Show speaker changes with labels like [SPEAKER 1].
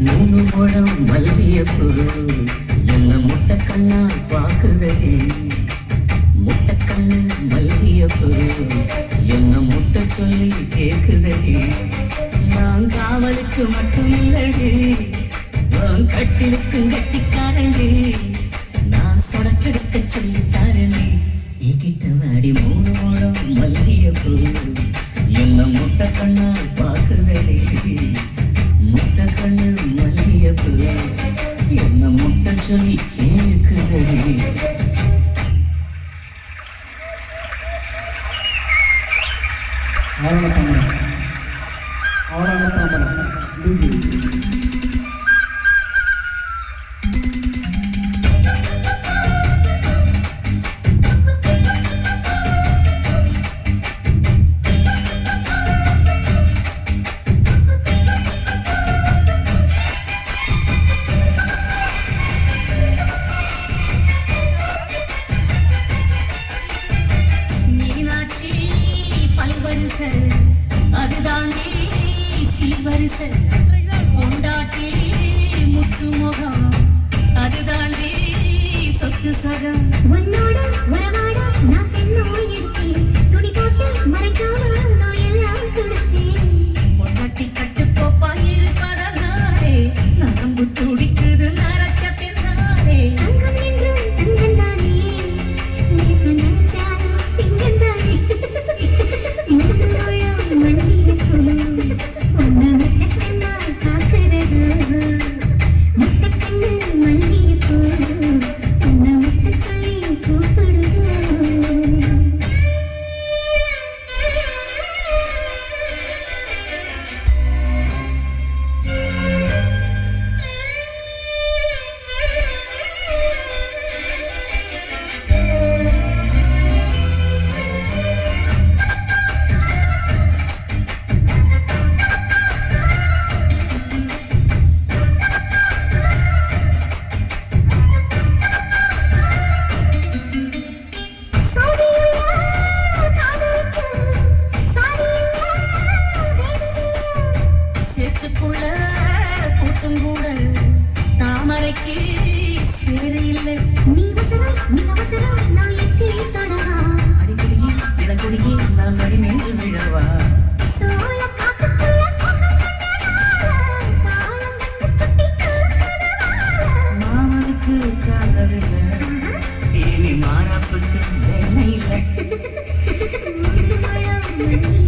[SPEAKER 1] மூணு முழம் மல்லியப்பூ என்ன முட்டை கண்ணா பாக்குதடி. முட்டை கண்ணு மல்லியப்பூ என்ன முட்டை சொல்லி கேக்குதடி. நான் காவலுக்கு மட்டும் இல்லடி, நான் கட்டிலுக்கு கட்டிக்காரண்டி. நான் சொடக்கெடுக்க சொல்லி தாரண்டி. நீ கிட்ட வாடி மூணு முழம் மல்லியப்பூ என்ன முட்டை கண்ணா பாக்குதடி. முட்டை கண்ணு மல்லியப்பூ என்ன முட்டை சொல்லி கேக்குதடி. அதுதாண்டி சீவரிசை கொண்டாட்டி முத்து முகம். அதுதாண்டி சொத்து சகம்.
[SPEAKER 2] உன்னோட வரவாட நான் செல்லும் இருக்கேன். துணி போட்டு மறைக்காம நான் எல்லாம் கொடுத்தேன்.
[SPEAKER 1] பொன்னாட்டி கட்டு போப்பா இருப்பதனாலே நரம்பு துடிக்குது நரச்ச பின்னாலே.
[SPEAKER 2] தங்கம் என்றும் தங்கம் தானே, லேசா நினைச்சாலும் சிங்கம் தானே. மூணு முழம் மல்லிகைப்பூ உன்னை முட்டை கண்ணா பார்க்கிறது. முட்டை கண்ணு மல்லிகைப்பூ உன்னை முட்டை சொல்லி கூப்பிடுது.
[SPEAKER 1] சேத்துக்குள்ள கூட்டம் கூட தாமரைக்கு சேரு இல்லை.
[SPEAKER 2] நீ வசனம் நீ அவசரம் நான் எட்டி தொடவா.
[SPEAKER 1] அடிக்கடியே இளங்கொடியே நான் மடிமேல் விழவா.
[SPEAKER 2] சோழ காட்டுக்குள்ள சொகம் கண்டதால காலம் கண்டு குட்டி தூக்குதவா.
[SPEAKER 1] மாமனுக்கு காதலில்லை, இனி மாறாப்புக்கு வேலை இல்லை.
[SPEAKER 2] மூணு முழம் மல்லிகைப்பூ